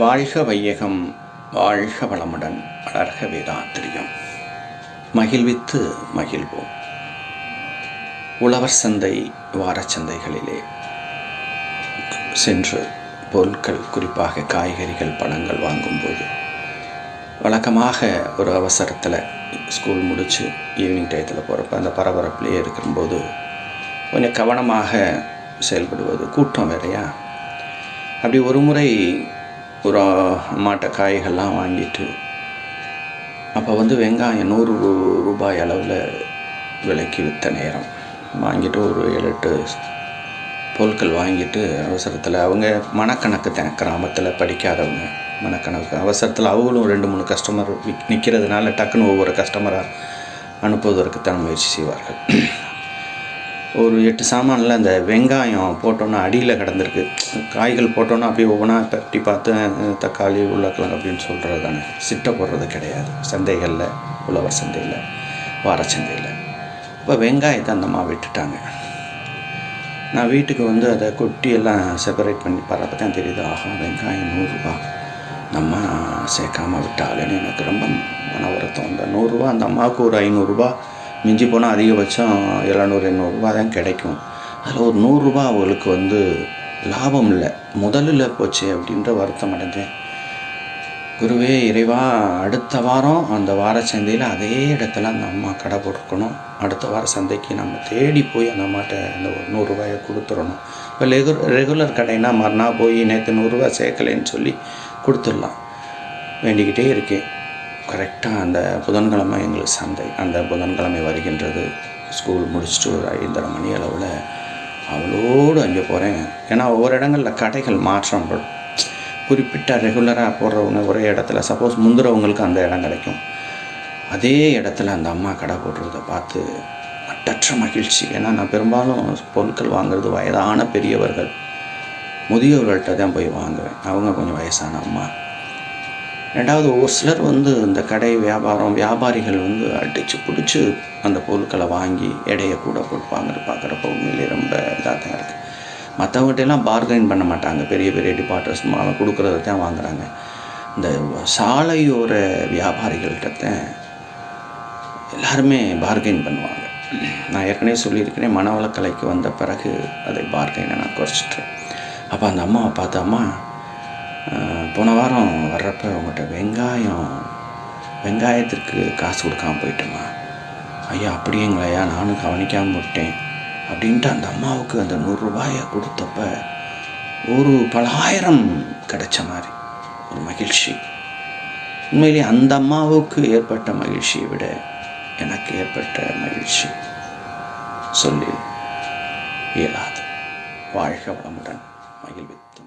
வாழ்க வையகம், வாழ்க வளமுடன், வளர்க வேதாத்திரியம். மகிழ்வித்து மகிழ்வோம். உழவர் சந்தை, வாரச்சந்தைகளிலே சென்று பொருட்கள், குறிப்பாக காய்கறிகள், பழங்கள் வாங்கும்போது வழக்கமாக ஒரு அவசரத்தில் ஸ்கூல் முடித்து ஈவினிங் டயத்தில் போகிறப்ப அந்த பரபரப்புலேயே இருக்கும்போது கொஞ்சம் கவனமாக செயல்படுவது. கூட்டம் வேறையா. அப்படி ஒரு முறை ஒரு அம்மாட்ட காய்கள்லாம் வாங்கிட்டு, அப்போ வெங்காயம் 100 ரூபாய் அளவில் விலைக்கு விற்ற நேரம். வாங்கிட்டு ஒரு 7-8 பொருட்கள் வாங்கிட்டு அவசரத்தில், அவங்க மனக்கணக்கு தான், கிராமத்தில் படிக்காதவங்க மனக்கணக்கு அவசரத்தில் அவங்களும் 2-3 கஸ்டமர் நிற்கிறதுனால டக்குன்னு ஒவ்வொரு கஸ்டமராக அனுப்புவதற்கு தான் முயற்சி செய்வார்கள். ஒரு 8 சாமானில் அந்த வெங்காயம் போட்டோன்னா அடியில் கிடந்திருக்கு. காய்கள் போட்டோன்னா அப்படியே ஒவ்வொன்றா பற்றி பார்த்து தக்காளி, உருளைக்கிழங்கு அப்படின்னு சொல்கிறது தானே, சிட்டை போடுறது கிடையாது சந்தைகளில், உழவர் சந்தையில், வாரச்சந்தையில். இப்போ வெங்காயத்தை அந்தம்மா விட்டுட்டாங்க. நான் வீட்டுக்கு அதை கொட்டி எல்லாம் செப்பரேட் பண்ணி பாருறப்ப தான் தெரியுது, ஆஹா வெங்காயம் 100 ரூபா நம்ம சேர்க்காமல் விட்டாலேன்னு எனக்கு ரொம்ப மன வருத்தம். அந்த 100 ரூபா அந்த அம்மாவுக்கு ஒரு 500 ரூபா, மிஞ்சி போனால் அதிகபட்சம் 700-800 ரூபா தான் கிடைக்கும். அதில் ஒரு 100 ரூபா அவங்களுக்கு லாபம் இல்லை, முதலில் போச்சு அப்படின்ற வருத்தம் அடைஞ்சேன். குருவே இறைவா, அடுத்த வாரம் அந்த வார சந்தையில் அதே இடத்துல அந்த அம்மா கடை போட்டுருக்கணும். அடுத்த வார சந்தைக்கு நம்ம தேடி போய் அந்த அம்மாட்ட அந்த 100 ரூபாயை கொடுத்துடணும். இப்போ ரெகுலர் கடைனா மறுநாள் போய் நேற்று 100 ரூபா சேர்க்கலைன்னு சொல்லி கொடுத்துடலாம். வேண்டிக்கிட்டே இருக்கேன். கரெக்டாக அந்த புதன்கிழமை எங்களுக்கு சந்தை. அந்த புதன்கிழமை வருகின்றது. ஸ்கூல் முடிச்சுட்டு ஒரு 5:30 மணி அளவில் அவளோடு அங்கே போகிறேன். ஏன்னா ஒவ்வொரு இடங்களில் கடைகள் மாற்றம் படும். குறிப்பிட்ட ரெகுலராக போடுறவங்க ஒரே இடத்துல, சப்போஸ் முந்துறவங்களுக்கு அந்த இடம் கிடைக்கும். அதே இடத்துல அந்த அம்மா கடை போடுறதை பார்த்து மட்டற்ற மகிழ்ச்சி. ஏன்னா நான் பெரும்பாலும் பொருட்கள் வாங்குறது வயதான பெரியவர்கள், முதியோர்கள்ட்ட தான் போய் வாங்குவேன். அவங்க கொஞ்சம் வயசான அம்மா. ரெண்டாவது, ஒரு சிலர் இந்த கடை வியாபாரிகள் அடித்து பிடிச்சி அந்த பொருட்களை வாங்கி எடையை கூட போட்டு பார்க்குறப்ப உண்மையிலே ரொம்ப இதாக தான் இருக்குது. மற்றவங்ககிட்டலாம் பார்கெயின் பண்ண மாட்டாங்க. பெரிய பெரிய டிபார்ட்மெண்ட்ஸ் கொடுக்குறத தான் வாங்குகிறாங்க. இந்த சாலையோர வியாபாரிகள்கிட்ட தான் எல்லாருமே பார்கெயின் பண்ணுவாங்க. நான் ஏற்கனவே சொல்லியிருக்கிறேன், மனவளக்கலைக்கு வந்த பிறகு அதை பார்கெயினை நான் குறைச்சிட்டேன். அப்போ அந்த அம்மாவை பார்த்து, அம்மா போன வாரம் வர்றப்ப உங்கள்கிட்ட வெங்காயத்திற்கு காசு கொடுக்காமல் போயிட்டோமா? ஐயா அப்படியேங்களையா, நானும் கவனிக்காமல் விட்டேன் அப்படின்ட்டு அந்த அம்மாவுக்கு அந்த 100 ரூபாயை கொடுத்தப்ப ஒரு பலாயிரம் கிடைச்ச மாதிரி ஒரு மகிழ்ச்சி. உண்மையிலே அந்த அம்மாவுக்கு ஏற்பட்ட மகிழ்ச்சியை விட எனக்கு ஏற்பட்ட மகிழ்ச்சி சொல்லி இயலாது. வாழ்க வளமுடன், மகிழ்வித்து